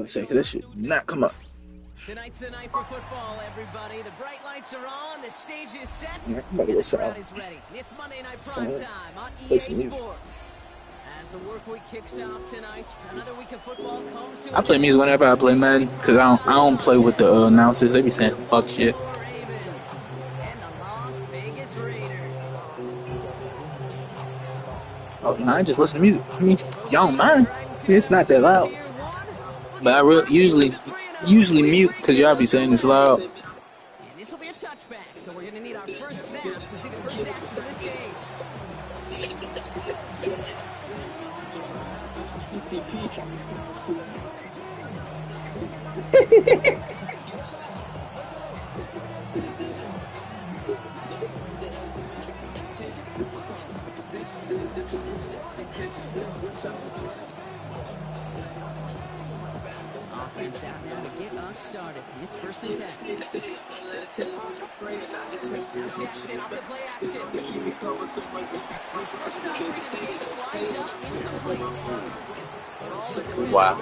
gonna say, because that shit did not come up. Tonight's the night for football, everybody. The bright lights are on, the stage is set, Yeah, and the crowd is ready. It's Monday Night Prime Time on EA Sports. As the work week kicks off tonight, another week of football comes to I play music whenever I play Madden, because I don't play with the announcers. They be saying fuck shit. Oh, no, I just listen to music. I mean, y'all don't mind. It's not that loud. But I usually mute because y'all be saying it's loud. And this will be a touchback, so we're going to need our first snap to see the first action of this game. Offense out now to get us started. It's 1st and 10. Now Jackson off the play action. His first stop for the game winds up incomplete. Wow.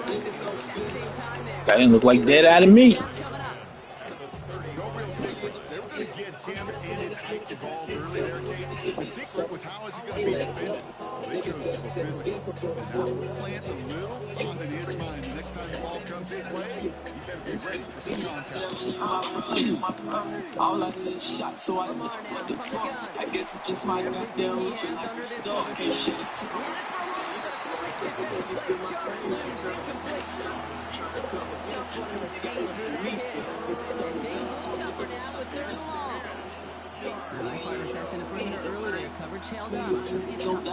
That didn't look like dead out of me. The secret was how is he going to be defended? They chose to go physical. Now plant a little thought in his mind. The next time the ball comes his way, he better be ready for some contact. All I need is shot, so I know what the fuck. I guess it just might not be able to like a star. Can't shit it. Linebacker testing the perimeter early there. Coverage held up.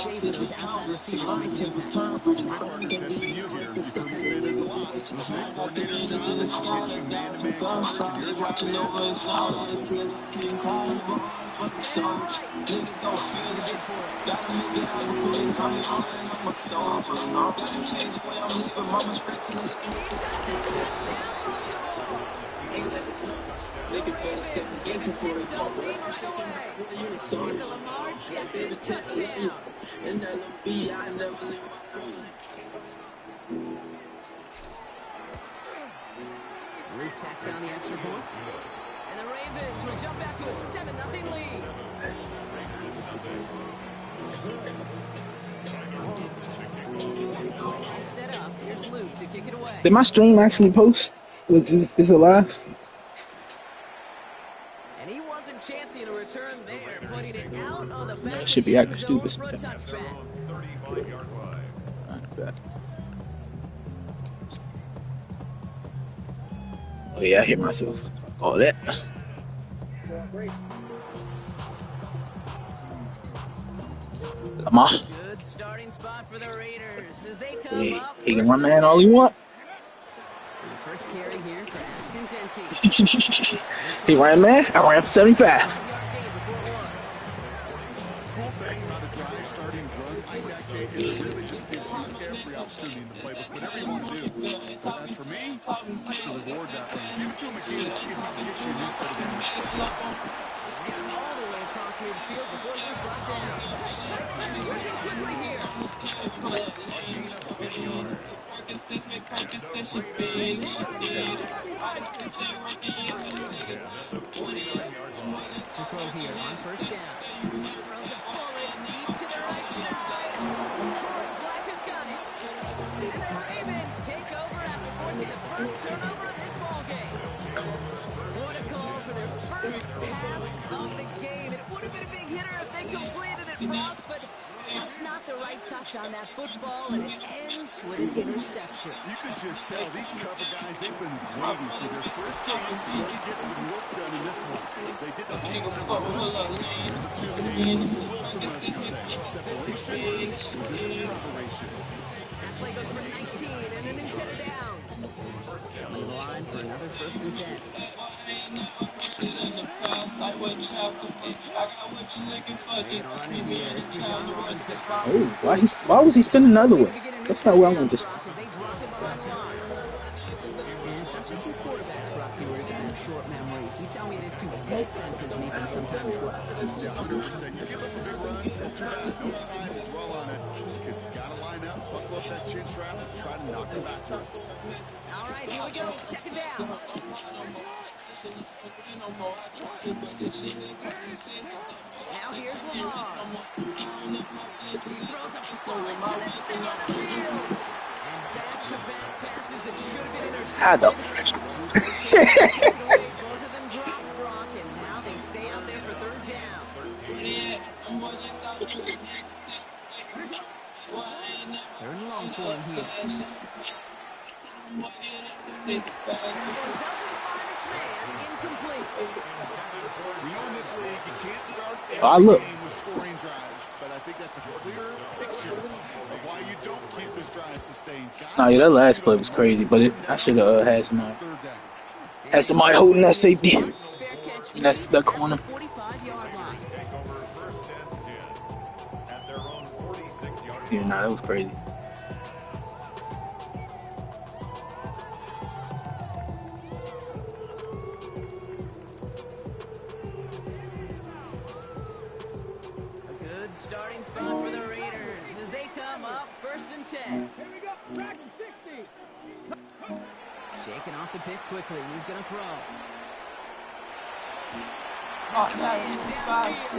Jason was outside receivers make tables turn. Testing you here. You've heard me say this a lot. Listening coordinator's job is to get you man-to-man coverage, and your job It's a Lamar Jackson touchdown. Root tacks on the extra points. And the Ravens will jump out to a 7-0 lead. All set up. Here's Luke to kick it away. Did my stream actually post? Is it live? And he wasn't chancing a return there, putting it out on the back. It should be acting stupid sometimes. Oh yeah, I hit myself. All that. Lamar. Good starting spot for the Raiders as they come up. He can run man all he want. First carry here for Ashton Genty. He ran man. I ran for 75. It really just gives you every opportunity in the playbook, whatever you want to do. But as for me, I like to reward that one. Give it to him again and see if he can get you a new set of enemies. All the way across midfield before he was brought down. Working quickly here. To throw here on first down. Throws a bullet deep to the right side. Black has got it. And the Ravens take over after forcing the first turnover of this ballgame. What a call for their first pass of the game. It would have been a big hitter if they completed it, Ross, but just not the right touch on that football, and it ends with an interception. You can just tell these cover guys, they've been waiting for their first chance to really get some work done in this one. They did the whole line of Wilson, as you say. Separation was in the preparation. That play goes for 19 and a new set of downs. On the line for another 1st and 10. Oh, why was he spinning the other way? That's not where I want this. And it's not just your quarterbacks, Brock, who are getting short memories. You tell me this too. Defenses make them sometimes well. Yeah, 100%. You give up a big run, that's too bad. No excuse to dwell on it because you got to line up, buckle up that chin strap and try to knock him backwards. All right, here we go. Second down. Now here's Lamar. He throws a bullet to the center of the field. And back-to-back passes that should have been intercepted. How the Both of them dropped Brock, and now they stay out there for third down. Third and long for him here. Incomplete. We know in this league you can't start Oh, every look. game with scoring drives, but I think that's a clear picture of why you don't keep this drive sustained. Nah, yeah, that last play was crazy, but I should have had somebody holding that safety. Fair catch. And that's that corner. 45-yard line. Take over first and 10 at their own 46-yard Yeah, nah, that was crazy. A good starting spot for the Raiders as they come up first and 10. Shaking off the pick quickly. He's going to throw. Huh? Taken down.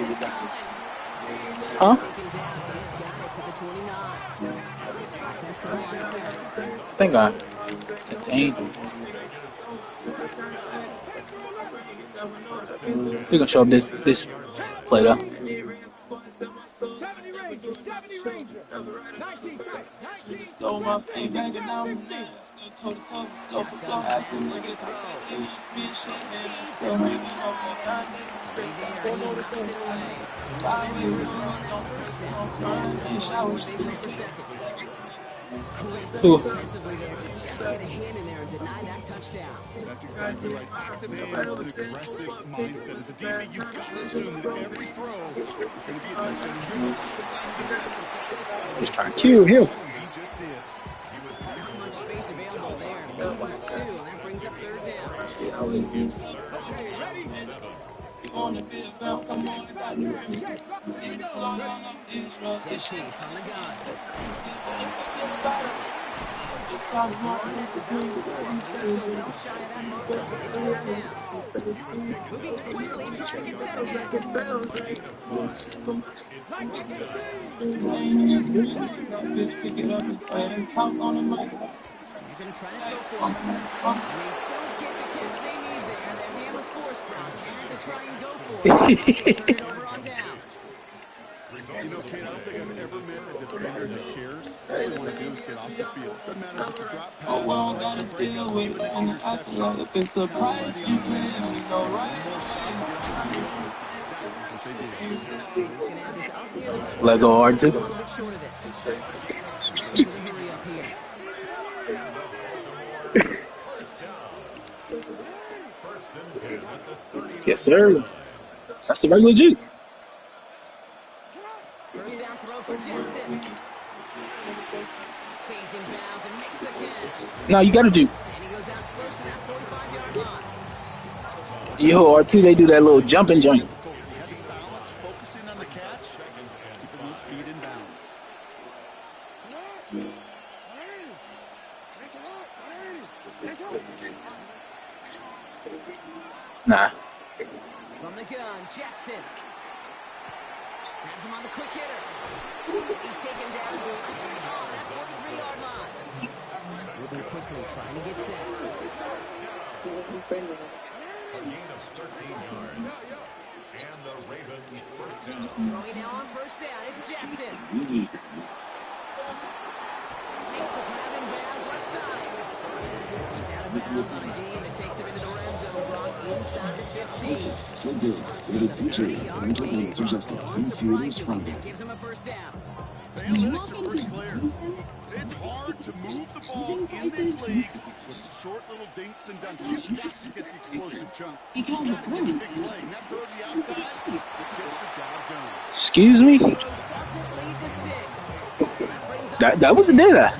He's got it to the 29. Offensive line first. Thank God. Contained. We're gonna show up this play though. Stole my fame back and now I'm there. Still toe to toe. Go for flow. Ask them look at the they wants me and shit, man. I'm still ringing off my goddamn. Two. Defensively there, just get a hand in there and deny that touchdown. That's exactly right. Active hands with aggressive mindset. As a DB, you've got to assume that every throw is going to be a touchdown. Just trying to kill him. He just did. Not much space available there. 1-2, and that brings up third down. Wanna be about, come on, got me ready. Slow down on this rush. Jesse from the gun. It's probably more to do. Well shy of that marker. It's fourth down. Moving quickly, trying to get set again. Bitch, pick it up and say and talk on the mic. They're going to try to go for it. They don't get the catch they need there. Their hand was forced, Brock. Had to try and go for it. Turn it over on downs. You know, Kate, I don't think I've ever met a defender that cares. All they want to do is get off the field. Doesn't matter if it's a drop pass. Oh, well, gotta deal with it. And I feel like if it's a price you pay, we go right. Let go hard too. A little bit short of this. Hurry up here. Yes, sir. That's the regular G. First down throw for Jackson. Stays in bounds and makes the catch. Now you gotta do. And he goes out first to that 45-yard line. Yo, R2, they do that little jumping joint. Heavy balance, focusing on the catch, keeping those feet in bounds. Nah. From the gun, Jackson. Has him on the quick hitter. He's taken down to that 43-yard line. Moving quickly, trying to get set. A gain of 13 yards. And the Ravens first down. Throwing now on first down, it's Jackson. Makes the grab in bounds left side. He's out of bounds on a gain that takes him into the red zone, Brock inside the 15. It's a 30-yard gain. That gives him a first down. The analytics are pretty clear. It's hard to move the ball in this league with short little dinks and dunks. You've got to get the explosive chunk. You've got to get the big play. Now throw to the outside. Gets the job done. Excuse me. Doesn't lead to 6. That was a data.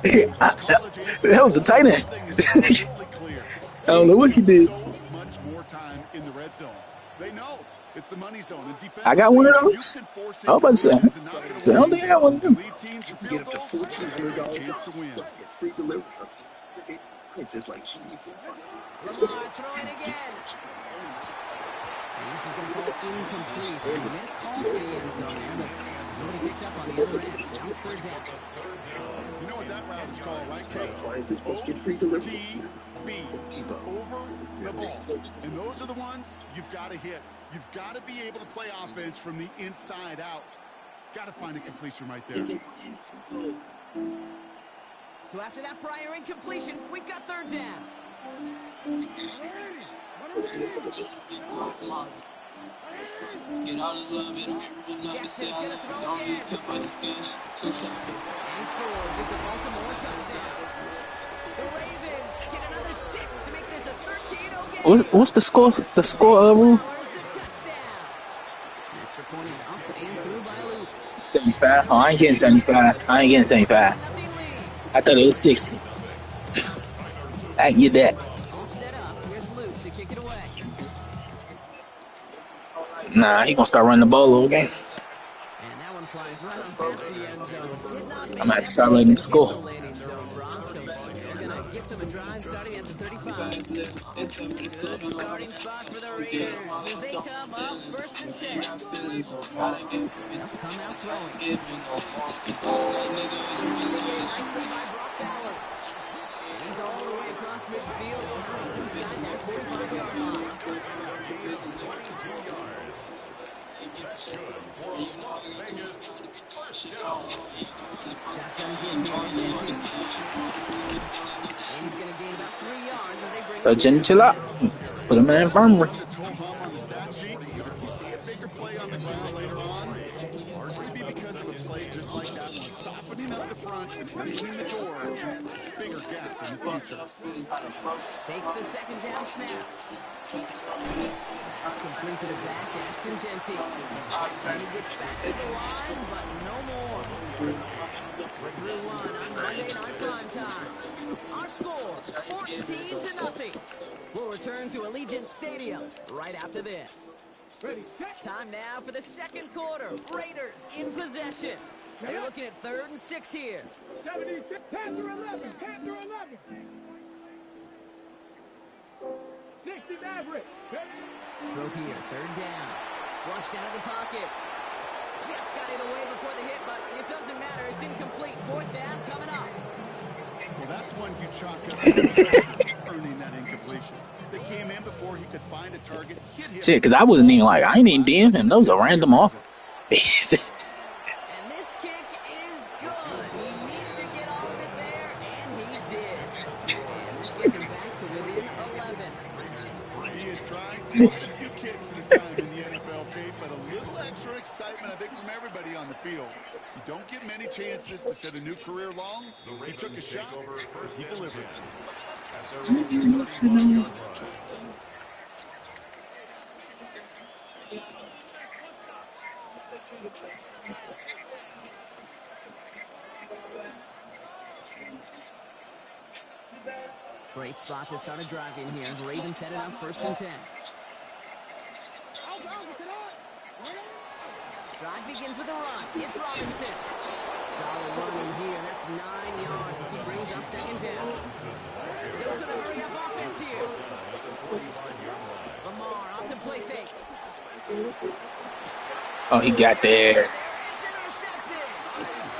That was the tight end. I don't know what he did. So much more time in the red zone. They know It's the money zone, and I got one of defensively, those. you can force I was about to say, incompletions and not get I away don't with think I it. got one of them. Lead teams for field goals, you got a great chance to win. Lamar throwing again. And this is going to fall incomplete. He made a call for the end zone there, but nobody picked up on the other end. So now it's third down. You know what that route is called, right, Kate? OTB, over the ball. And those are the ones you've got to hit. You've got to be able to play offense from the inside out. Got to find a completion right there. So after that prior incompletion, we've got third down. Get all this love in the Jackson's going to throw again. And he scores. It's a Baltimore touchdown. The Ravens get another 6 to make this a 13-0 game. What's the score? The score, Rue? The touchdown. Extra point is up and through by Luke. 75. Oh, I ain't getting 75. I ain't getting 75. Nothing lead. I thought it was 60. I can get that. All set up. Here's Luke to kick it away. Nah, he gonna start running the ball all game. And that one flies right on past the end zone. Did not I'm make gonna have to that start letting him score. landing zone, Brock. So they're going to gift him a drive starting at the 35. Good starting spot for the Raiders as they come up first and 10. They'll come out throwing. Nicely by Brock Bowers. He's all the way across midfield down inside that 45-yard line. Shotgun give here to Jensen. And he's going to gain about 3 yards as they bring So Jen, chill out. Put him in the infirmary. On the stat sheet, if you see a bigger play on the ground later on, largely be because of a play just like that one. Softening up the front and opening the door. Bigger gap in the future. takes the second down snap. That's complete to the back, Ashton Jensen. And he gets back to the line, but no more. We're through one on Monday Night Primetime. Our score, 14-0. We'll return to Allegiant Stadium right after this. Time now for the second quarter. Raiders in possession. They're looking at 3rd and 6 here. 76, Panther 11, Panther 11. 60 Maverick. Throw here, 3rd down. Flushed out of the pocket. Just got it away before the hit, but it doesn't matter. It's incomplete. 4th down coming up. Well, that's one you chalk up earning that incompletion. They came in before he could find a target. Hit him. Shit, because I wasn't even like, I ain't even DM him. Those are random off. And this kick is good. He needed to get all of it there, and he did. And this gets him back to within 11. He has tried quite a few kicks in his time in the NFL, Kate, but a little extra excitement, I think, from everybody on the field. You don't get many chances to set a new career long. He took a shot, he delivered. Great spot to start a drive in here. The Ravens headed up 1st and 10. Drive begins with a run. It's Robinson. Solid run in here. That's 9 yards as he brings up 2nd down. Goes to the hurry-up offense here. Lamar off to play fake. Oh, he got there. It's intercepted.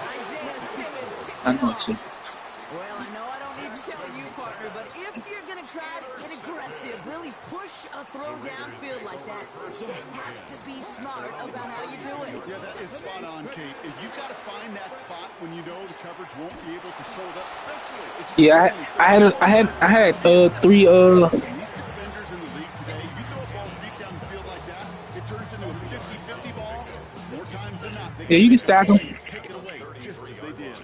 Isaiah Simmons. I know shit. Well, I know I don't need to tell you, partner, but if you're going to try to get aggressive, really push a throw downfield like that, you have to be smart about how you do it. Yeah, that is spot on, Kate. Is you've got to find that spot when you know the coverage won't be able to hold up, especially if you Yeah, I had 3 these defenders in the league today, you throw a ball deep down the field like that, it turns into a 50-50 ball. More times than not, they Yeah, you can stack them. take it away just as they did.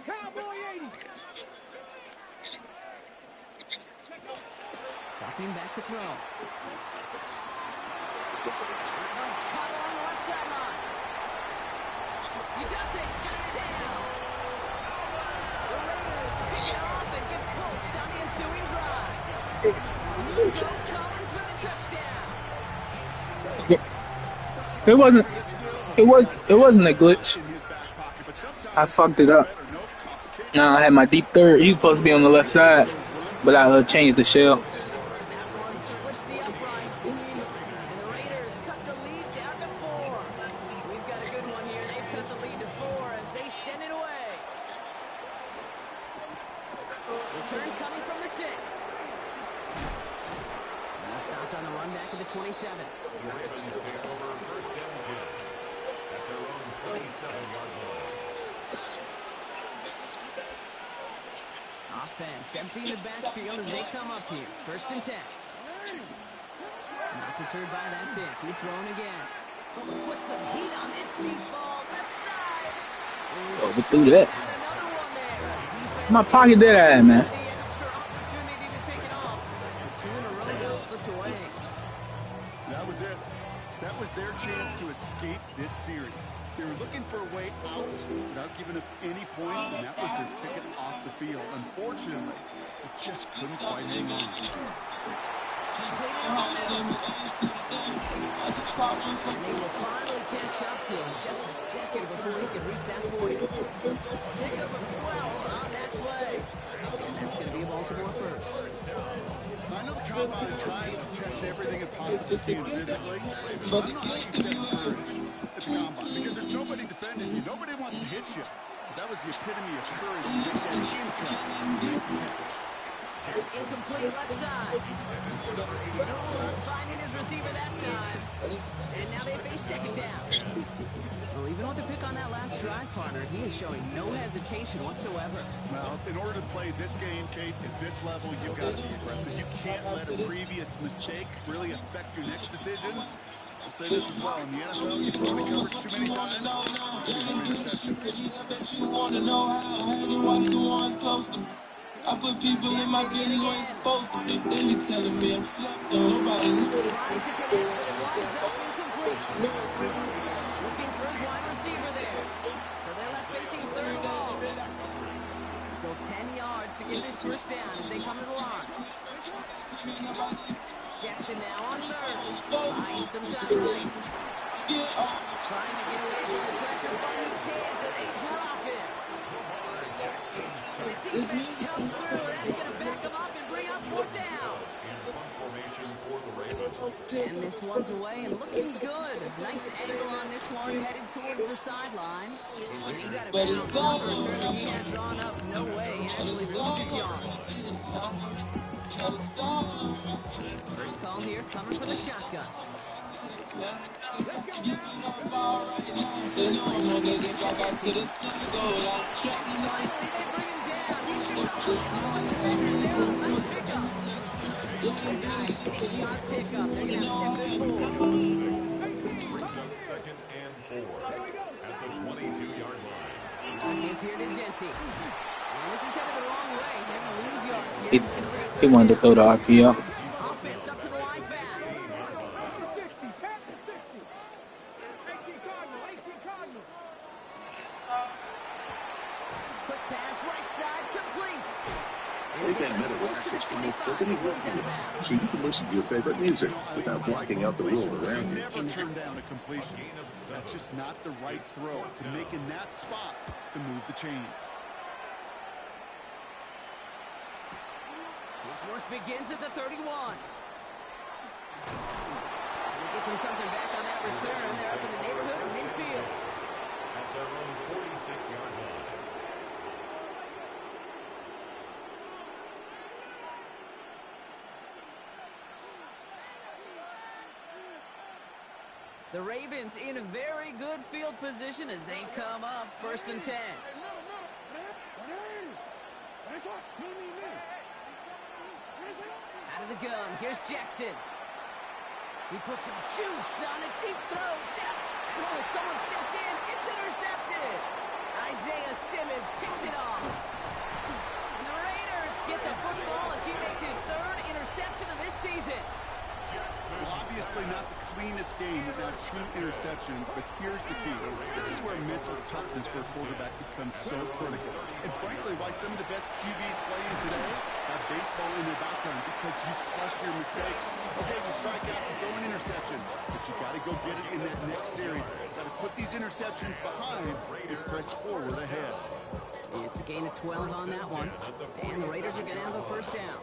Cowboy 80. Dropping back to throw. One's caught along the left sideline. He does it. Touchdown. The Raiders pick it off and get pokes on the ensuing drive. Joe Collins with a It wasn't. It wasn't a glitch. I fucked it up. Nah, I had my deep third. He was supposed to be on the left side, but I changed the shell. That one splits the uprights. And the Raiders cut the lead down to 4. We've got a good one here. They've cut the lead to 4 as they send it away. Return coming from the 6. Stopped on the run back to the 27. Ravens take over first and 10 at their own 27-yard line. Offense emptying the backfield as they come up here. First and 10. Not deterred by that pick. He's throwing again. Put some heat on this deep ball. Left side. Oh, we threw that. Another one there. My pocket did that, man. Opportunity to pick it off. 2 in a row now slipped away. That was it. That was their chance to escape this series. They were looking for a way out without giving up any points, and that was their ticket off the field. Unfortunately, it just couldn't quite hang on. And they will finally catch up to him. Just a second before he can reach that 40. Pick up a 12 on that play. And that's going to be a Baltimore first. I know the combine tries to test everything it possibly can physically, but I'm not making test courage at the combine because there's nobody defending you. Nobody wants to hit you. But that was the epitome of courage to make that income. That's incomplete left side. No luck finding his receiver that time. And now they face second down. Well, even with the pick on that last drive, partner, he is showing no hesitation whatsoever. Well, in order to play this game, Kate, at this level, you've got to be aggressive. You can't let a previous mistake really affect your next decision. I'll say this as well. In the NFL, you throw the coverage too many times, you have interceptions. I bet you want to know how I had to watch the ones close to me. I put people in my business who ain't supposed to be. They be telling me I'm slept on. Nobody knew this. Trying to connect, but it winds up incomplete. Looking for his wide receiver there. So they're left facing third and long. Still 10 yards to get this first down as they come to the line. Jackson now on third. Buying some time. Trying to get away from the pressure, but he can't, so they drop it. The defense comes through. That's going to back them up and bring up fourth down. And this one's away and looking good. Nice angle on this one, headed towards the sideline. And he's got a bounce on the return that he had drawn up. No way. He actually loses yards. First call here, coming for the shotgun. Second and 4 at the 22-yard line. Give here to Jency. Well, this is headed the wrong way. They're going to lose yards here. He wanted to throw the RPO. Offense up to the line fast. 60. 18 Cardinals. Quick pass, right side, complete. Big Band Metal Classics the most opening radio, so you can listen to your favorite music without blocking out the world around you. Never turn down a completion. That's just not the right throw to make in that spot to move the chains. His work begins at the 31. And he gets him something back on that return. They're up in the neighborhood of midfield. At their own 46-yard line. The Ravens in a very good field position as they come up first and 10. Out of the gun, here's Jackson. He puts some juice on a deep throw. And oh, someone stepped in. It's intercepted. Isaiah Simmons picks it off. And the Raiders get the football as he makes his third interception of this season. Well, obviously not the cleanest game without 2 interceptions, but here's the key. This is where mental toughness for a quarterback becomes so critical. And frankly, why some of the best QBs playing today have baseball in their background, because you flush your mistakes. Okay, you strike out and throw an interception, but you got to go get it in that next series. Got to put these interceptions behind and press forward ahead. It's a gain of 12 on that one. And the Raiders are going to have a first down.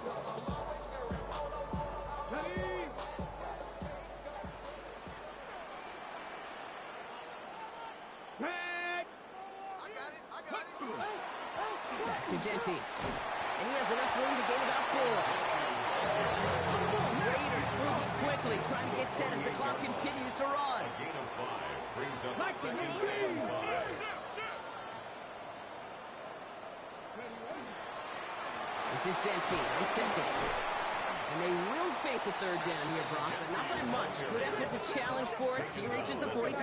Back to Genty. And he has enough room to gain about 4. Raiders moving quickly, trying to get set as the clock continues to run. A gain of 5 brings up second and 5. This is Genty on second. And they will face a third down here, Brock, but not by much. Good effort to challenge for it. He reaches the 43.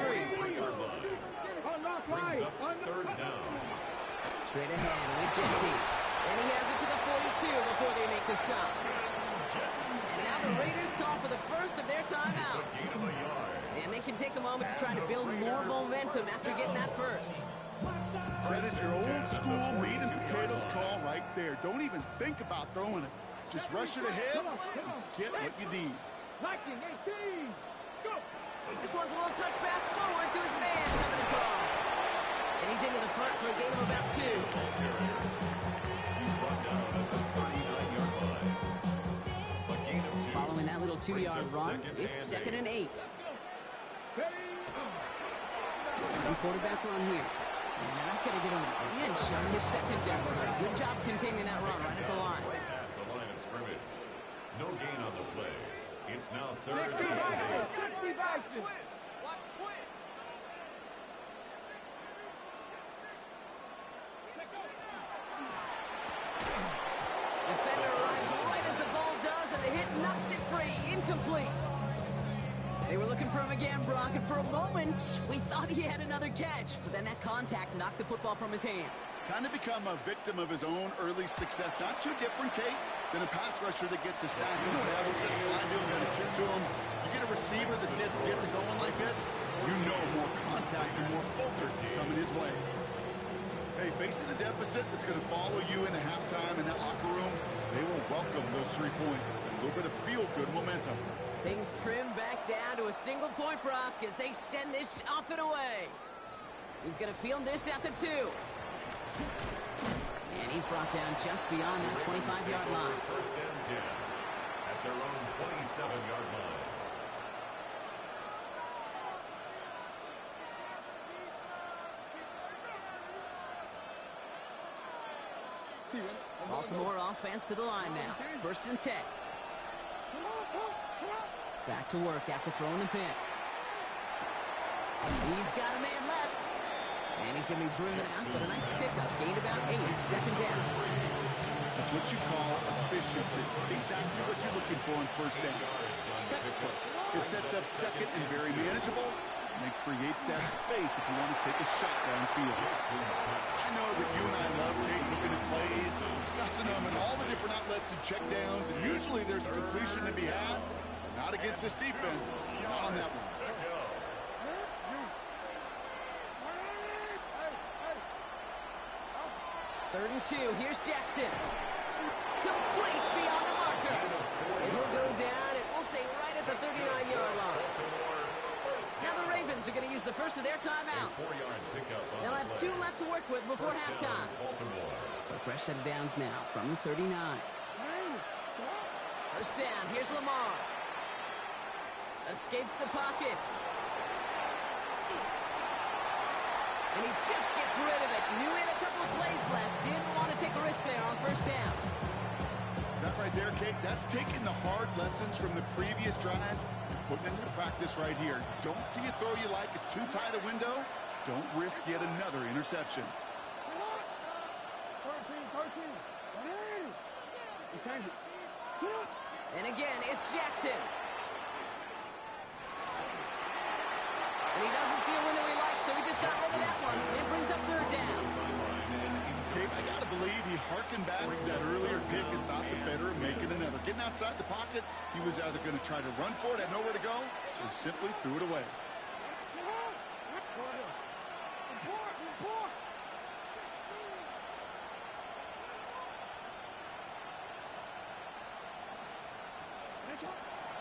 Brings up third down. Straight ahead with Genty. And he has it to the 42 before they make the stop. And now the Raiders call for the first of their timeouts. And they can take a moment to try to build more momentum after getting that first. That is your old school meat and potatoes call right there. Don't even think about throwing it. Just rush it ahead and get what you need. This one's a little touch pass forward to his man coming across. And he's into the front for a gain of about 2. He's brought down at the 39-yard line. A gain of 2. Following that little 2-yard run, it's second and 8. Second quarterback run here. And they're not going to get him an inch on his second down. Good job containing that run right at the line. At the line of scrimmage. No gain on the play. It's now third and 8. Defender arrives right as the ball does, and the hit knocks it free. Incomplete. They were looking for him again, Brock, and for a moment, we thought he had another catch, but then that contact knocked the football from his hands. Kind of become a victim of his own early success. Not too different, Kate, than a pass rusher that gets a sack. You know that one's going to slide to him, going to chip to him. You get a receiver that gets it going like this, you know more contact and more focus is coming his way. Hey, facing a deficit that's going to follow you into halftime in that locker room, they will welcome those 3 points. A little bit of feel-good momentum. Things trim back down to a single point, Brock, as they send this off and away. He's going to field this at the 2. And he's brought down just beyond that 25-yard line. First and 10 at their own 27-yard line. Baltimore offense to the line now. First and 10. Back to work after throwing the pick. He's got a man left. And he's going to be driven out, but a nice pickup. Gained about 8. Second down. That's what you call efficiency. Exactly what you're looking for in first down. Textbook. It sets up second and very manageable, and it creates that space if you want to take a shot downfield. I know that you and I love, Kate, looking at plays, discussing them, and all the different outlets and checkdowns, and usually there's a completion to be had. Not against this defense. Not on that one. Third and 2. Here's Jackson. Complete beyond the marker. And he'll go down, and we'll say right at the 39-yard line. Now the Ravens are going to use the first of their timeouts. They'll have 2 left to work with before halftime. So fresh set of downs now from the 39. First down. Here's Lamar. Escapes the pocket. And he just gets rid of it. Knew he had a couple of plays left. Didn't want to take a risk there on first down. That right there, Kate, that's taking the hard lessons from the previous drive and putting it into practice right here. Don't see a throw you like. It's too tight a window. Don't risk yet another interception. 13. And again, it's Jackson. And he doesn't see a window he likes, so he just got rid of that one. It brings up third down. Kate, I got to believe he harkened back to that earlier pick and thought the better of making another. Getting outside the pocket, he was either going to try to run for it, had nowhere to go, so he simply threw it away.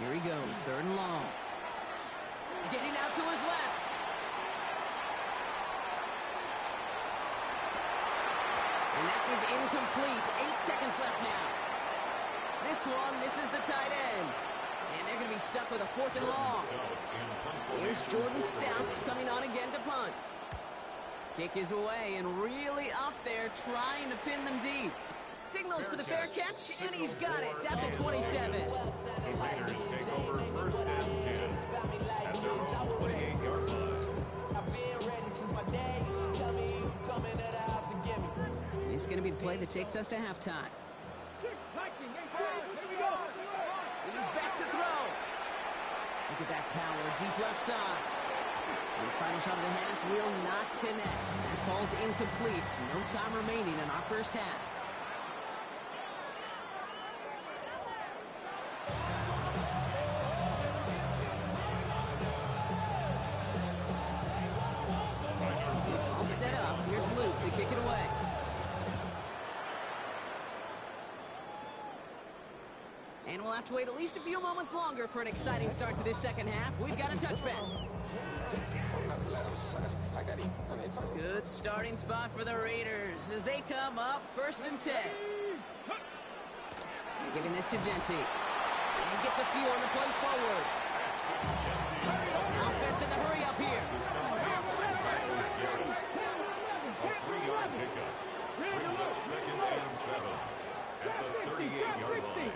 Here he goes, 3rd and long. Getting out to his left. And that is incomplete. 8 seconds left now. This one misses the tight end. And they're going to be stuck with a 4th and long. Here's Jordan Stouts coming on again to punt. Kick is away and really up there trying to pin them deep. Signals for the fair catch, and he's got it at the 27. The Raiders take over 1st and 10 at their own 28-yard line. This is going to be the play that takes us to halftime. He's back to throw. Look at that power, deep left side. His final shot of the half will not connect. That falls incomplete. No time remaining in our first half. All set up. Here's Luke to kick it away. And we'll have to wait at least a few moments longer for an exciting start to this second half. We've got a touchback. Good starting spot for the Raiders as they come up 1st and 10. Giving this to Genty. And he gets a few on the plays forward. Offense in the hurry up here. A 3-yard pickup brings up 2nd and 7 at the 38-yard line.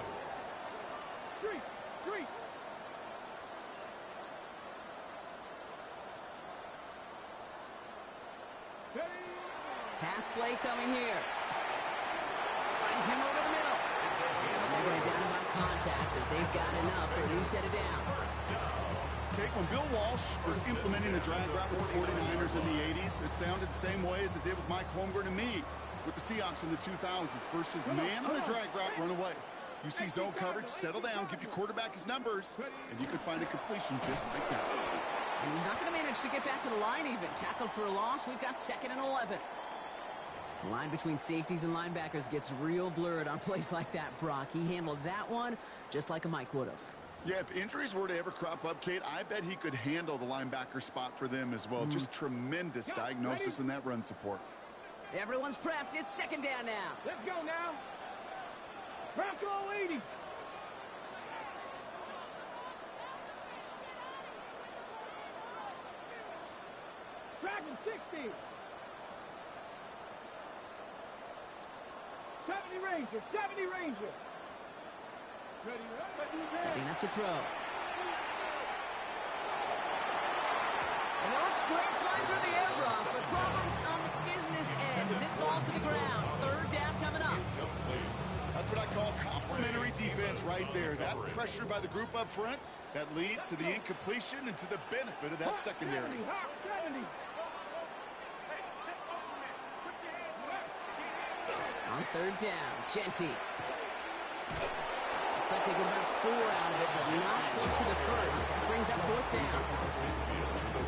Pass play coming here. Finds him over the middle. And they're going to down him by contact as they've got enough for a new set of downs. Okay, when Bill Walsh was implementing the drag route with the 49ers in the 80s, it sounded the same way as it did with Mike Holmgren and me with the Seahawks in the 2000s versus man on the drag route, run away. You see zone coverage, settle down, give your quarterback his numbers, and you could find a completion just like that. And he's not going to manage to get back to the line even. Tackled for a loss. We've got 2nd and 11. The line between safeties and linebackers gets real blurred on plays like that, Brock. He handled that one just like a Mike would have. Yeah, if injuries were to ever crop up, Kate, I bet he could handle the linebacker spot for them as well. Just tremendous diagnosis in that run support. Everyone's prepped. It's 2nd down now. Let's go now. Bronco 80. Dragon 60. 70 Ranger. 70 Ranger. Ready. Setting up to throw. And it looks great flying through the air, Brock, but problems on the business end as it falls to the ground. 3rd down coming up. That's what I call complimentary defense right there. That pressure by the group up front, that leads to the incompletion and to the benefit of that secondary. 70. On 3rd down, Genty. Looks like they get about 4 out of it, but not close to the first. That brings up 4th down.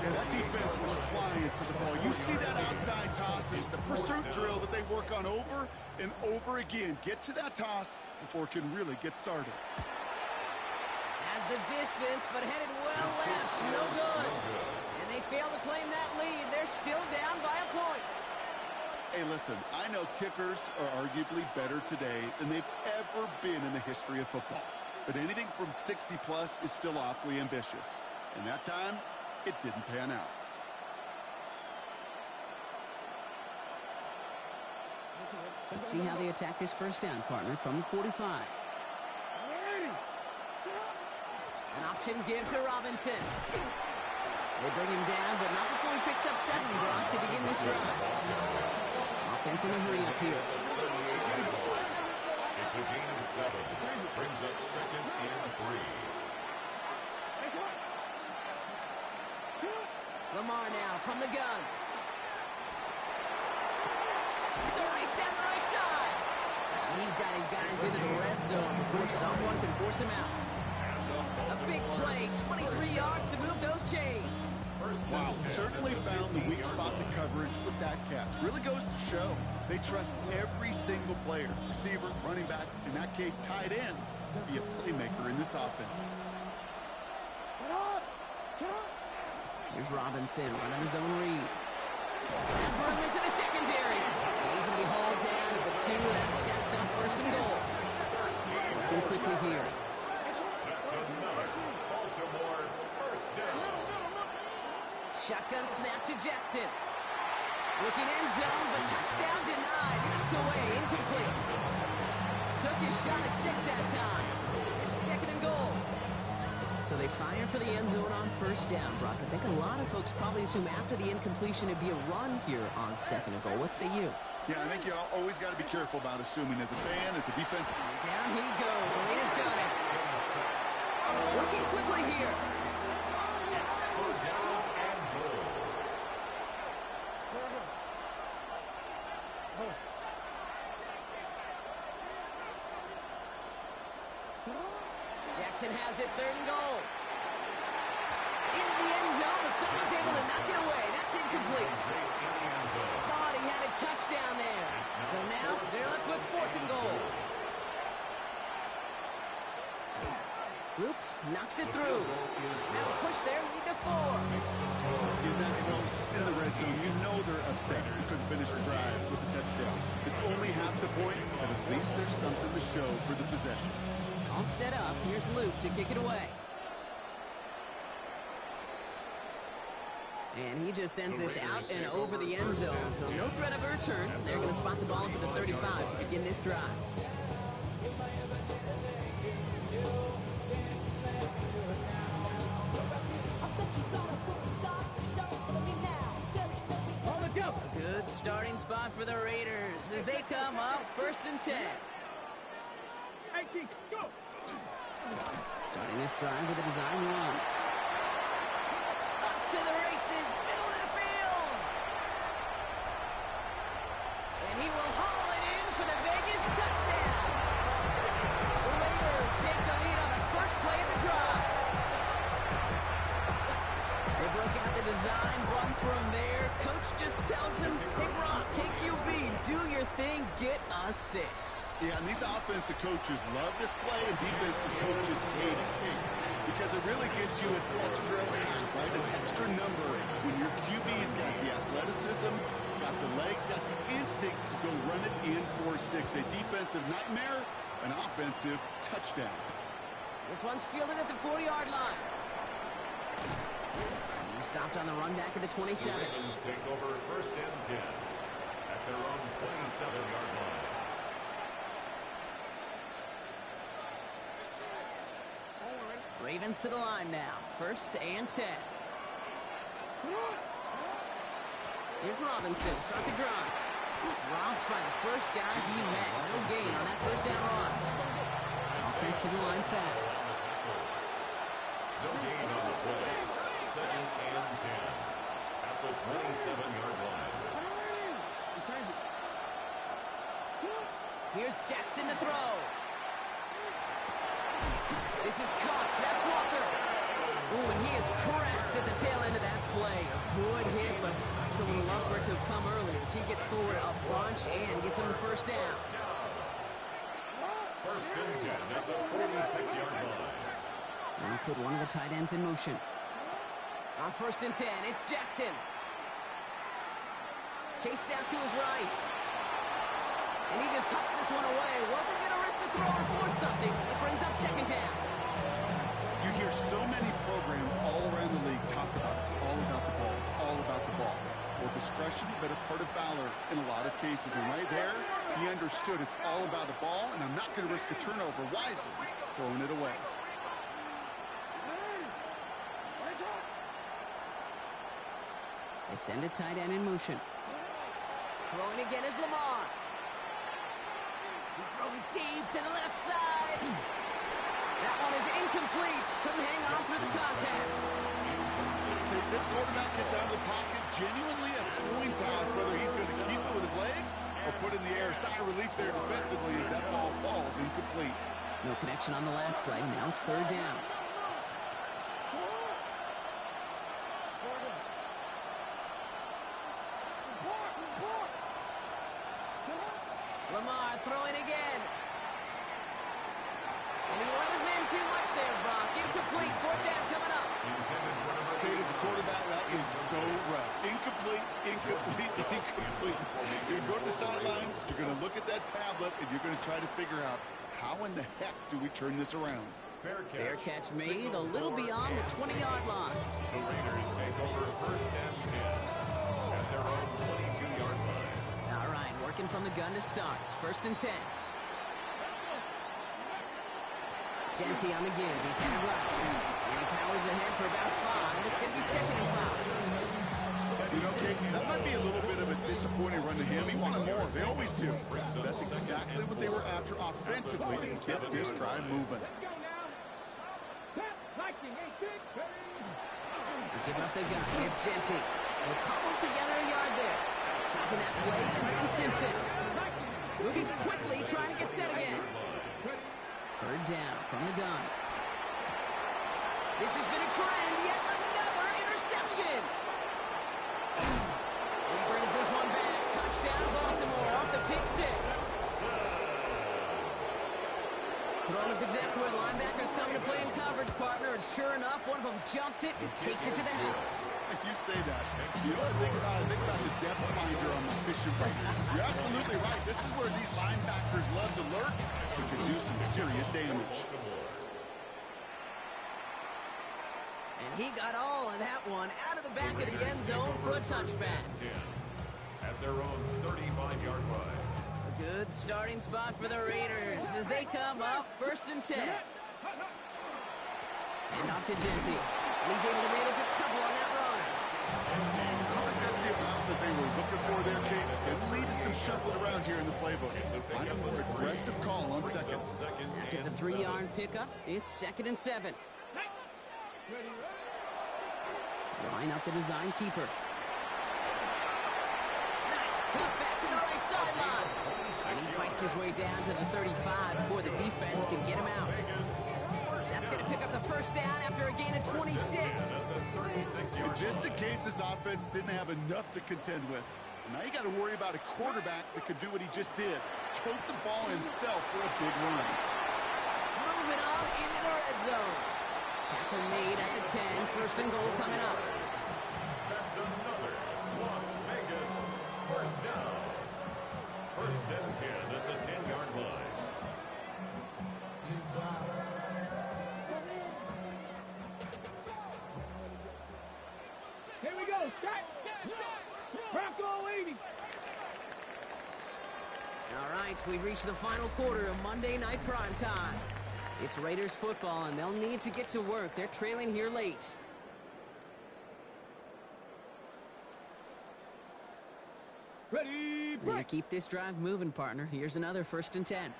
Yeah, that defense was flying to the ball. You see that outside toss. It's the pursuit drill that they work on over and over again. Get to that toss before it can really get started. Has the distance, but headed well left. No good. And they fail to claim that lead. They're still down by a point. Hey, listen, I know kickers are arguably better today than they've ever been in the history of football. But anything from 60-plus is still awfully ambitious. And that time, it didn't pan out. Let's see how they attack this 1st down, partner, from the 45. An option give to Robinson. They bring him down, but not before he picks up 7, Brock, to begin this drive. Offense in a hurry up here. It's a gain of 7. Brings up 2nd and 3. Lamar now from the gun. It's a race down the right side. He's got his guys into the red zone before someone can force him out. A big play, 23 yards to move those chains. Wow, certainly found the weak spot in the coverage with that catch. Really goes to show they trust every single player, receiver, running back, in that case tight end, to be a playmaker in this offense. Here's Robinson running the zone read. Has room into the secondary. And he's going to be hauled down at the 2. That sets up first and goal. Working quickly here. That's another Baltimore first down. Shotgun snap to Jackson. Looking end zone, but touchdown denied. Knocked away, incomplete. Took his shot at 6 that time. It's second and goal. So they fire for the end zone on first down, Brock. I think a lot of folks probably assume after the incompletion it'd be a run here on second and goal. What say you? Yeah, I think you always got to be careful about assuming as a fan, as a defense. Down he goes. Raiders got it. Working quickly here. It's third down and goal. Jackson has it, third and goal. Into the end zone, but someone's able to knock it away. That's incomplete. Thought he had a touchdown there. So now they're left with fourth and goal. Oops, knocks it through. That'll push their lead to 4. In that close, in the red zone, you know they're upset. You couldn't finish the drive with the touchdown. It's only half the points, but at least there's something to show for the possession. All set up. Here's Luke to kick it away. And he just sends this out and over the end zone. So no threat of a return. They're going to spot the ball up at the 35 to begin this drive. A good starting spot for the Raiders as they come up first and 10. Go! Starting this drive with a design run. Up to the races, middle of the field. And he will haul it in for the Vegas touchdown. The Raiders take the lead on the first play of the drive. They broke out the design run from there. Coach just tells him, hey, Brock, KQB, do your thing, get us 6. Yeah, and these offensive coaches love this play, and defensive coaches hate it. Because it really gives you an extra half, right? An extra number when your QB's got the athleticism, got the legs, got the instincts to go run it in for 6. A defensive nightmare, an offensive touchdown. This one's fielded at the 40-yard line. He stopped on the run back at the 27. The Ravens take over first and 10 at their own 27-yard line. Ravens to the line now. First and 10. Here's Robinson. Start the drive. Robbed by the first guy he met. No gain on that first down run. Offense to the line fast. No gain on the play. Second and 10 at the 27-yard line. Here's Jackson to throw. This is caught. That's Walker. Ooh, and he is cracked at the tail end of that play. A good hit, but someone would love for it to have come earlier as he gets forward a bunch and gets him the first down. First and 10 at the 46-yard line. And he put one of the tight ends in motion. On first and 10, it's Jackson. Chased out to his right. And he just hucks this one away. Wasn't going to risk a throw or force something. It brings up second down. You hear so many programs all around the league talk about it's all about the ball. It's all about the ball. Well, discretion, but a part of valor in a lot of cases. And right there, he understood it's all about the ball, and I'm not going to risk a turnover wisely, throwing it away. They send a tight end in motion. Throwing again is Lamar. He's throwing deep to the left side. That one is incomplete. Couldn't hang on through the contact. This quarterback gets out of the pocket, genuinely a coin toss whether he's going to keep it with his legs or put it in the air. Sigh of relief there defensively as that ball falls incomplete. No connection on the last play. Now it's third down. Lamar throwing again. And he let his man too much there, Brock. Incomplete. Fourth down coming up. Okay, as a quarterback, that is so rough. Incomplete, incomplete, incomplete. You're going to go to the sidelines, you're going to look at that tablet, and you're going to try to figure out how in the heck do we turn this around. Fair catch made a little beyond the 20-yard line. The Raiders take over first and 10 at their own 22-yard line. All right, working from the gun to start. First and 10. Genty on the give. He's headed right. And he powers ahead for about 5. It's going to be second and 5. You know, Kate, that might be a little bit of a disappointing run to him. He wanted more. They always do. That's exactly what they were after offensively to get this drive moving. Give up the gun. It's Genty. We'll cobble together a yard there. Stopping that play, Trenton Simpson. Moving quickly, trying to get set again. Third down from the gun. This has been a trend. Yet another interception. He brings this one back. Touchdown, Baltimore off the pick 6. Throwing it the depth where linebackers coming to play in coverage, partner, and sure enough, one of them jumps it and takes it to the house. You say that. You know what I think about? I think about the depth finder on my fishing boat. You're absolutely right. This is where these linebackers love to lurk and can do some serious damage. And he got all of that one out of the back of the end zone for a touchback. 10 at their own 35-yard line. A good starting spot for the Raiders as they come up first and 10. And off to Genty. He's able to manage a couple on that run. I don't think that's the amount that they were looking for there, Kate. It'll lead to some shuffling around here in the playbook. Find a more aggressive call on second. After the 3-yard pickup, it's second and 7. Line up the design keeper. Nice cut back to the right sideline. And he fights his way down to the 35 before the defense can get him out. That's going to pick up the first down after a gain of 26. And just in case this offense didn't have enough to contend with, now you got to worry about a quarterback that could do what he just did. Choke the ball himself for a big run. Moving on into the red zone. Tackle made at the 10. First and goal coming up. That's another Las Vegas first down. First and 10 at the 10-yard line. Here we go. Bronco 80. All right, we've reached the final quarter of Monday Night Prime Time. It's Raiders football, and they'll need to get to work. They're trailing here late. Ready, We'll keep this drive moving, partner. Here's another first and 10.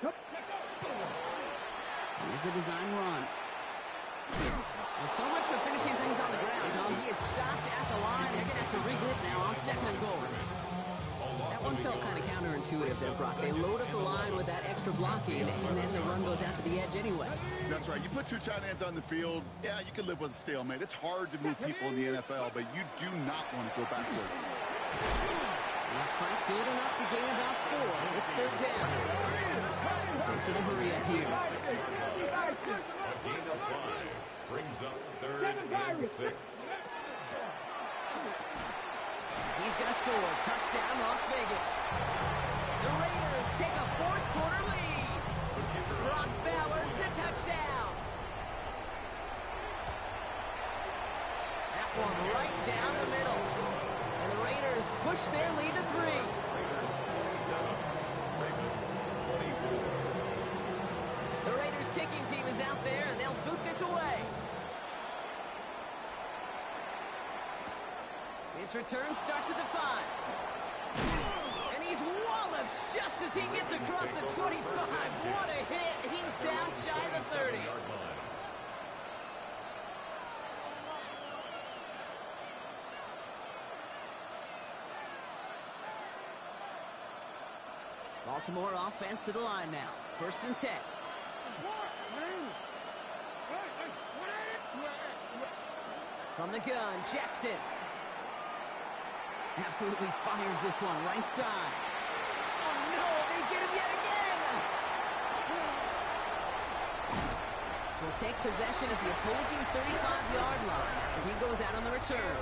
Here's a design run. Well, so much for finishing things on the ground, huh? He is stopped at the line. They're going to have to regroup now on second and goal. That one felt kind of counterintuitive there, Brock. They load up the line with that extra blocking, and then the run goes out to the edge anyway. That's right. You put two tight ends on the field, yeah, you can live with a stalemate. It's hard to move people in the NFL, but you do not want to go backwards. He's fight good enough to gain about 4. It's third down. Dose of the hurry up here. A gain of 5 brings up third and 6. He's going to score. Touchdown, Las Vegas. The Raiders take a fourth-quarter lead. Brock Bowers, the touchdown. That one right down the middle. And the Raiders push their lead to 3. Raiders 27, Ravens 24. The Raiders kicking team is out there, and they'll boot this away. His return starts at the 5. And he's walloped just as he gets across the 25. What a hit. He's down shy of the 30. Baltimore offense to the line now. First and 10. From the gun, Jackson. Absolutely fires this one right side. Oh no, they get him yet again! will take possession at the opposing 35-yard line after he goes out on the return.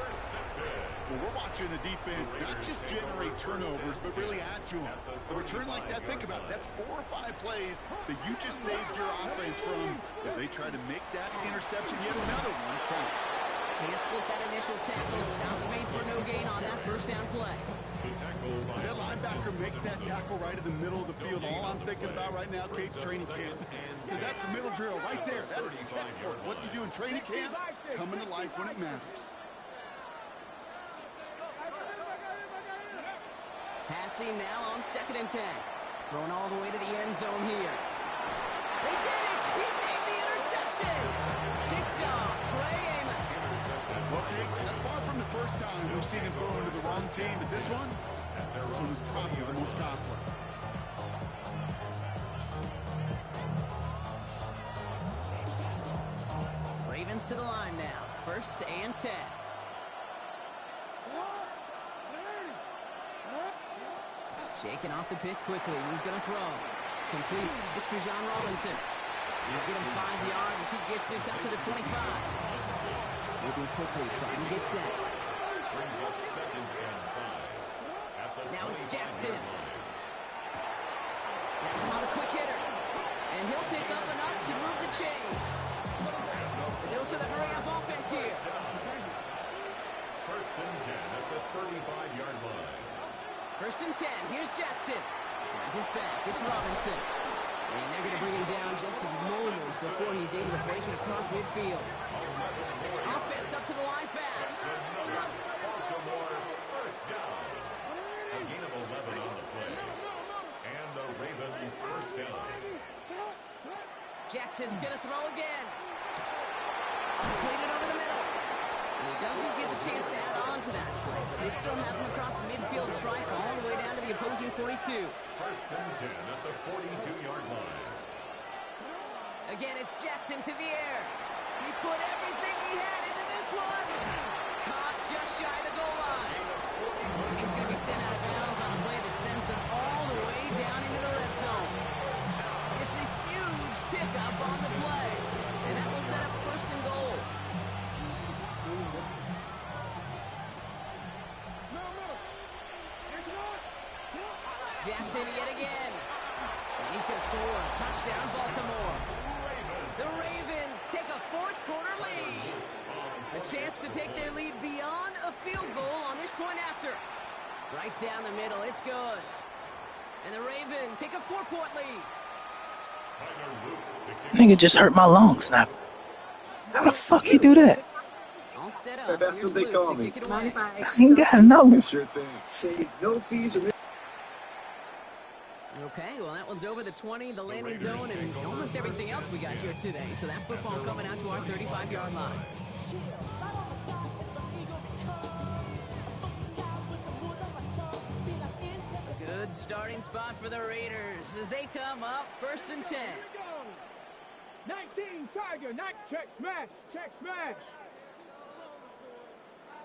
Well, we're watching the defense not just generate turnovers, but really add to them. A return like that, think about it, that's 4 or 5 plays that you just saved your offense from as they try to make that interception, yet another one count. Can't slip that initial tackle. Stops made for no gain on that first down play. That linebacker makes that tackle right in the middle of the field. All I'm thinking about right now, Kate's training camp. Because that's a middle drill right there. That is textbook. What you do in training camp, coming to life when it matters. Passing now on 2nd and 10. Throwing all the way to the end zone here. They did it! He made the interception! Picked off Trey Amos. Okay, that's far from the first time we've seen him throw into the wrong team, but this one was probably the most costly. Ravens to the line now. 1st and 10. Shaking off the pick quickly. He's going to throw. Complete. It's Bijan Robinson. He'll get him 5 yards as he gets this up to the 25. Moving quickly, trying to get set. Now it's Jackson. That's him on a quick hitter. And he'll pick up enough to move the chains. The dose of the hurry-up offense here. 1st and 10 at the 35-yard line. 1st and 10. Here's Jackson. Finds his back. It's Robinson. And they're going to bring him down just a moment before he's able to break it across midfield. Offense up to the line fast. Baltimore first down. A gain of 11 on the play. And the Raven first down. Jackson's going to throw again. Completed over the middle. And he doesn't get the chance to add on to that play, but they still has him across the midfield stripe all the way down to the opposing 42. 1st and 10 at the 42-yard line. Again, it's Jackson to the air. He put everything he had into this one. Caught just shy of the goal line. And he's going to be sent out of bounds on a play that sends them all the way down into the red zone. It's a huge pickup on the play. And that will set up 1st and goal. Jackson yet again. And he's going to score a touchdown, Baltimore. The Ravens take a 4th quarter lead. A chance to take their lead beyond a field goal on this point after. Right down the middle, it's good. And the Ravens take a 4-point lead. Nigga just hurt my lung snap. How the fuck he do that? All set up. That's what they call me. I ain't gotta know. Sure thing. Say no fees or... Okay, well, that one's over the 20, the landing zone, and almost everything else we got here today. So that football coming out to our 35-yard line. A good starting spot for the Raiders as they come up 1st and 10. 19 Tiger, check smash, check smash.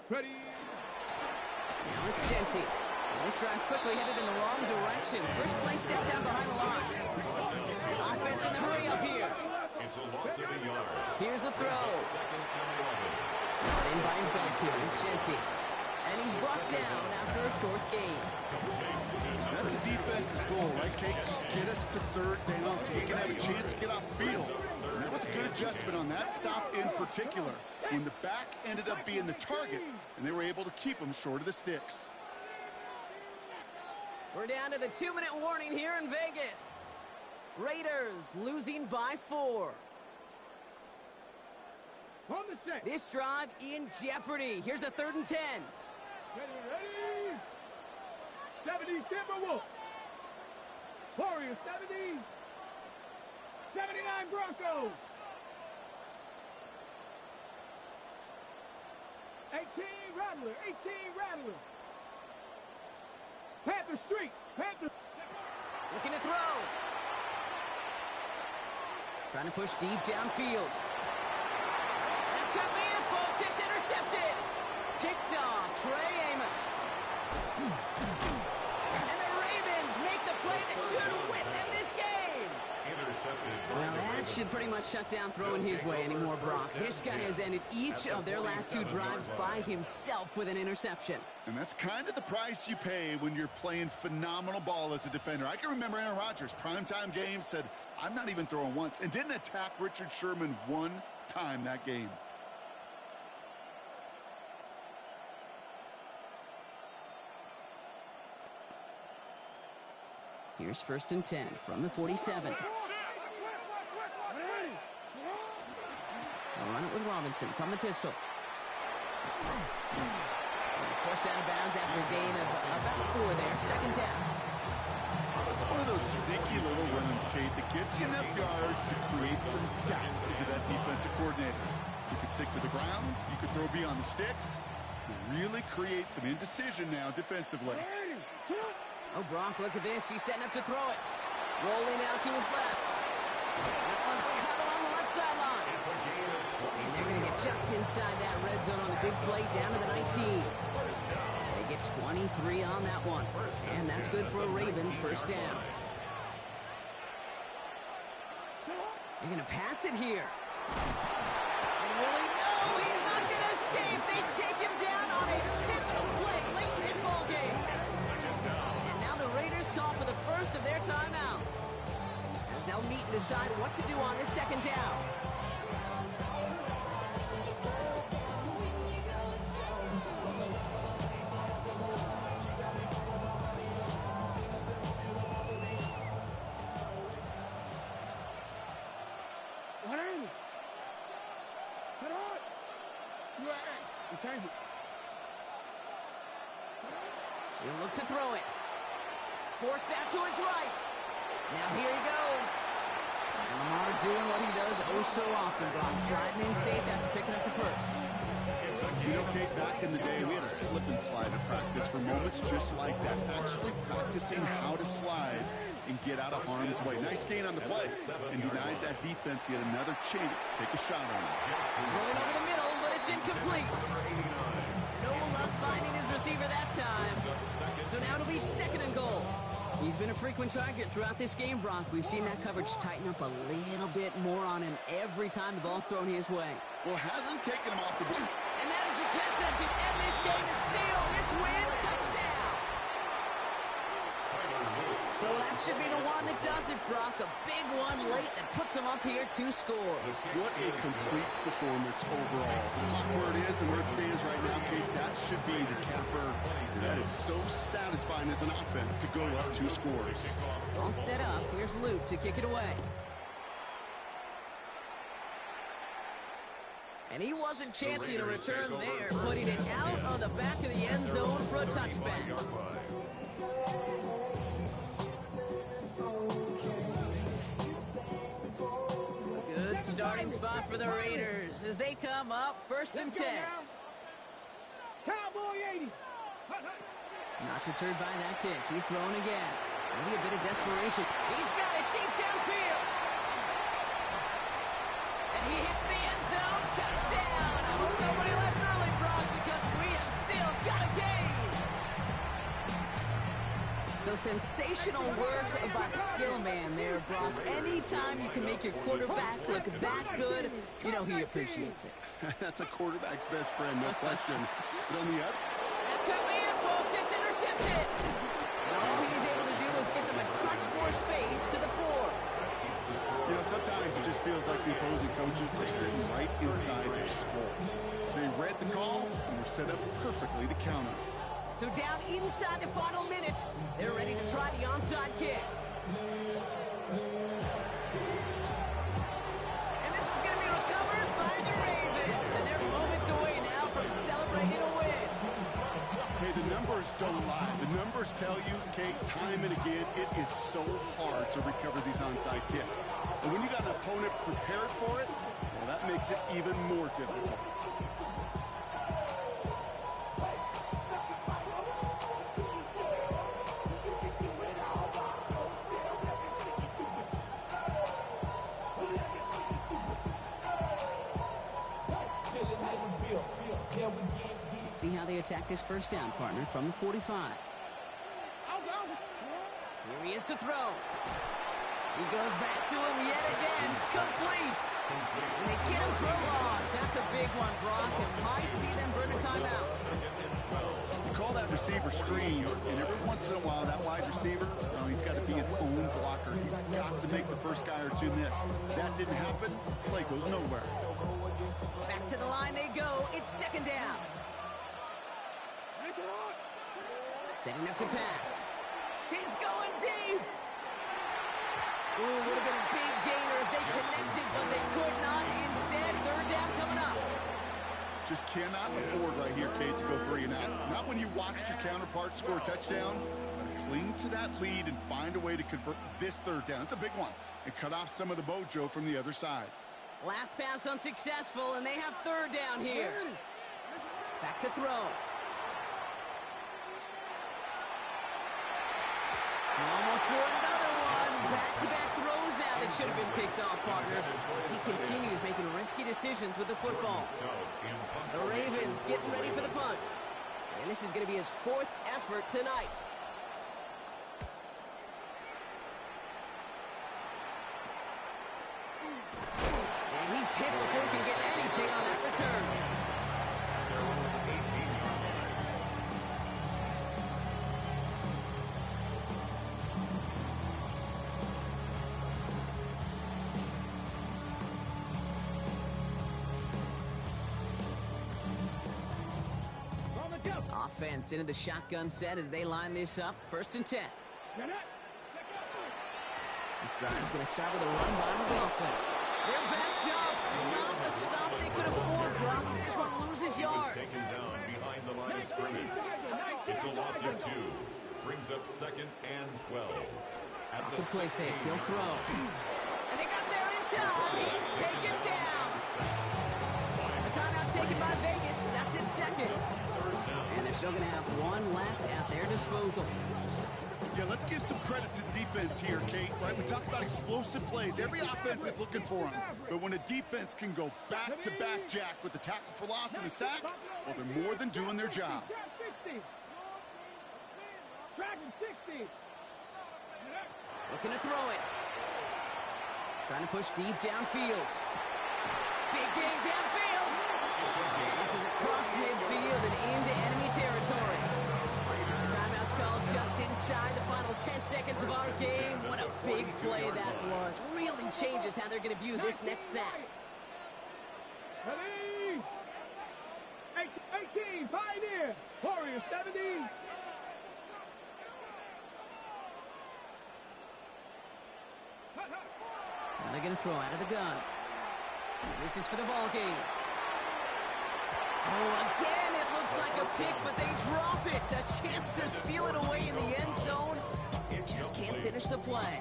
Ready. Now it's Genty. This drive's quickly headed in the wrong direction. First play set down behind the line. Offense in the hurry up here. It's a loss of a yard. Here's the throw. 2nd and 11. In by his back here is Genty. And he's brought down after a short gain. That's a defense's goal, right, Kate? Just get us to 3rd down so we can have a chance to get off the field. And that was a good adjustment on that stop in particular, when the back ended up being the target, and they were able to keep him short of the sticks. We're down to the 2-minute warning here in Vegas. Raiders losing by 4. On the set. This drive in jeopardy. Here's a 3rd and 10. Ready. 70 Timberwolves. Warriors 70. 79 Broncos. 18 Rattler. 18 Rattler. Panther Street. Panther. Looking to throw. Trying to push deep downfield. That could be it, folks. It's intercepted. Picked off Trey Amos. And the Ravens make the play that should win them this game. intercepted. Well, that should pretty much shut down throwing his way anymore, Brock. This guy has ended each of their last 2 drives by himself with an interception. And that's kind of the price you pay when you're playing phenomenal ball as a defender. I can remember Aaron Rodgers, primetime game, said, I'm not even throwing once, and didn't attack Richard Sherman one time that game. Here's 1st and 10 from the 47. They'll run it with Robinson from the pistol. He's forced out of bounds after a gain of about 4 there. 2nd down. It's one of those sneaky little runs, Kate, that gives you enough yards to create some doubt into that defensive coordinator. You could stick to the ground. You could throw beyond the sticks. You really create some indecision now defensively. Oh, Brock, look at this. He's setting up to throw it. Rolling out to his left. That one's cut along the left sideline. And they're going to get just inside that red zone on the big play down to the 19. They get 23 on that one. And that's good for a Ravens 1st down. They're going to pass it here. And Willie, no, he's not going to escape. They take him down on a pivotal play late in this ball game. The Raiders call for the first of their timeouts as they'll meet and decide what to do on this 2nd down. He'll look to throw it. Forced out to his right. Now here he goes. And Lamar doing what he does oh so often, Brock. Sliding in safe after picking up the 1st. You know, Kate, back in the day, we had a slip and slide at practice for moments just like that. Actually practicing how to slide and get out of harm's way. Nice gain on the play. And denied that defense yet another chance to take a shot on it. Rolling over the middle, but it's incomplete. No luck finding his receiver that time. So now it'll be 2nd and goal. He's been a frequent target throughout this game, Brock. We've seen that coverage tighten up a little bit more on him every time the ball's thrown his way. Well, hasn't taken him off the board. And that is the catch that should end this game and seal this win. Touchdown! So that should be the one that does it, Brock. A big one late that puts him up here 2 scores. What a complete performance overall. Look where it is and where it stands right now, Kate. That should be the capper. That is so satisfying as an offense to go up 2 scores. All set up. Here's Luke to kick it away. And he wasn't chancing a return there, putting it out of the back of the end zone for a touchback. Good starting spot for the Raiders as they come up 1st and 10. Cowboy 80. Not deterred by that kick. He's throwing again. Maybe a bit of desperation. He's got it deep downfield. And he hits the end zone. Touchdown. I hope nobody left early, Brock, because we have still got a game. So sensational work by the skill man there, Brock. Anytime you can make your quarterback look that good, you know he appreciates it. That's a quarterback's best friend, no question. But on the other... That could be it, folks. It's intercepted. And all he's able to do is get them a touch more space to the 4. You know, sometimes it just feels like the opposing coaches are sitting right inside their skull. They read the call and were set up perfectly to counter. So down inside the final minute, they're ready to try the onside kick. And this is going to be recovered by the Ravens. And they're moments away now from celebrating a win. Hey, the numbers don't lie. The numbers tell you, Kate, time and again, it is so hard to recover these onside kicks. And when you got an opponent prepared for it, well, that makes it even more difficult. Let's see how they attack this 1st down, partner, from the 45. Here he is to throw. He goes back to him yet again. Complete. And they get him for a loss. That's a big one, Brock, and might see them burn a timeout. You call that receiver screen, and every once in a while, that wide receiver, he's got to be his own blocker. He's got to make the first guy or two miss. That didn't happen. Play goes nowhere. Back to the line they go. It's second down. Setting up to pass. He's going deep. Ooh, would have been a big gainer if they connected, but they could not. Instead, third down coming up. Just cannot afford right here, Kate, to go 3 and out. Not when you watched your counterpart score a touchdown. Cling to that lead and find a way to convert this third down. It's a big one. And cut off some of the mojo from the other side. Last pass unsuccessful, and they have third down here. Back to throw. Almost threw another one. Back-to-back throws now that should have been picked off, partner, as he continues making risky decisions with the football. The Ravens getting ready for the punt. And this is going to be his 4th effort tonight. And he's hit before he can get anything on that return. Offense into the shotgun set as they line this up. 1st and 10. This drive is going to start with a run by McLaughlin. They're backed up. Not the stop they could afford, Brock. This one loses yards. Taken down behind the line of scrimmage. It's a loss of 2. Brings up 2nd and 12. At the play fake, he'll throw. And they got there in time. He's taken down. A timeout taken by Vegas. That's in 2nd. And they're still going to have 1 left at their disposal. Yeah, let's give some credit to the defense here, Kate. Right? We talk about explosive plays. Every offense is looking for them. But when a defense can go back-to-back, Jack, with the tackle for loss and a sack, well, they're more than doing their job. Looking to throw it. Trying to push deep downfield. Big game downfield. And this is across midfield and into enemy territory. The timeout's called just inside the final 10 seconds of our game. What a big play that was. Really changes how they're going to view this next snap. 18, Pioneer. Warrior 70. Now they're going to throw out of the gun. This is for the ball game. Oh, again, it looks like a pick, but they drop it. A chance to steal it away in the end zone. Just can't finish the play.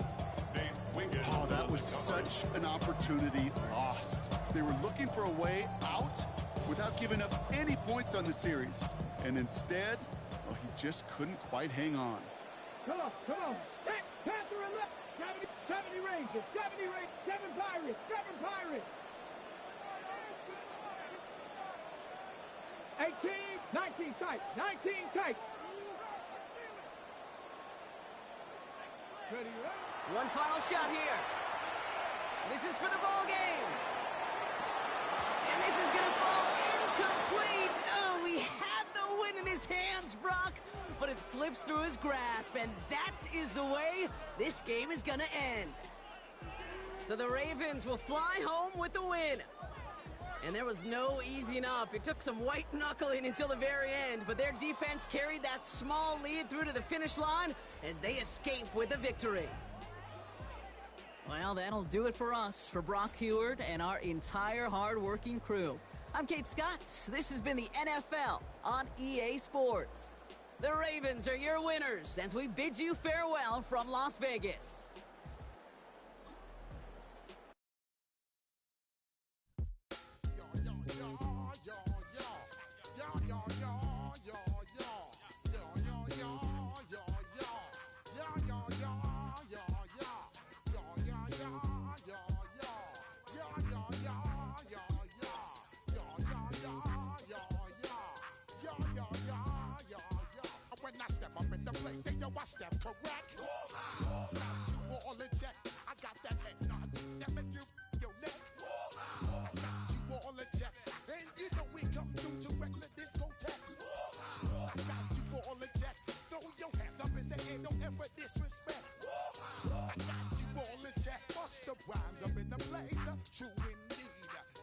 Oh, that was such an opportunity lost. They were looking for a way out without giving up any points on the series. And instead, well, he just couldn't quite hang on. Come on. Set, Panther and left. 70 Rangers, 70 Rangers, 7 Pirates, 7 Pirates. 18, 19 tight, 19 tight. Ready, right? One final shot here. This is for the ball game. And this is going to fall incomplete. Oh, he had the win in his hands, Brock, but it slips through his grasp, and that is the way this game is going to end. So the Ravens will fly home with the win. And there was no easing up. It took some white knuckling until the very end, but their defense carried that small lead through to the finish line as they escape with a victory. Well, that'll do it for us, for Brock Huard and our entire hard-working crew. I'm Kate Scott. This has been the NFL on EA Sports. The Ravens are your winners as we bid you farewell from Las Vegas. When I step up in the place, say yo, I step correct. Not you all in check. I got that eggnog that make you your neck. I got you all in check. And you know we come through to regular discotheque. I got you all in check. Throw your hands up in the air, don't ever disrespect. I got you all in check. Bust the rhymes up in the place. True indeed.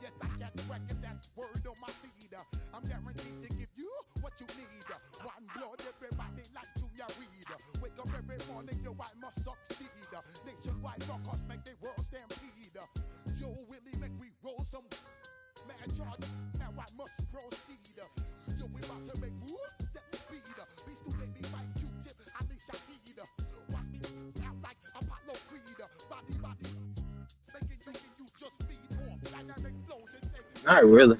Yes, I got the record, that's word on my feed. I'm guaranteed to give you what you need. One blood, everybody like Junior Reed. Wake up every morning, yo, I must succeed. Nationwide rockers make the world stampede. Yo, Willie, make we roll some mad charge. Now I must proceed. Yo, we about to make moves, set speed. Beast to baby, Vice Q-Tip, Ali Shaheed. Watch me out like Apollo Creed. Body, making you just feed off dynamic flows and take. Not really.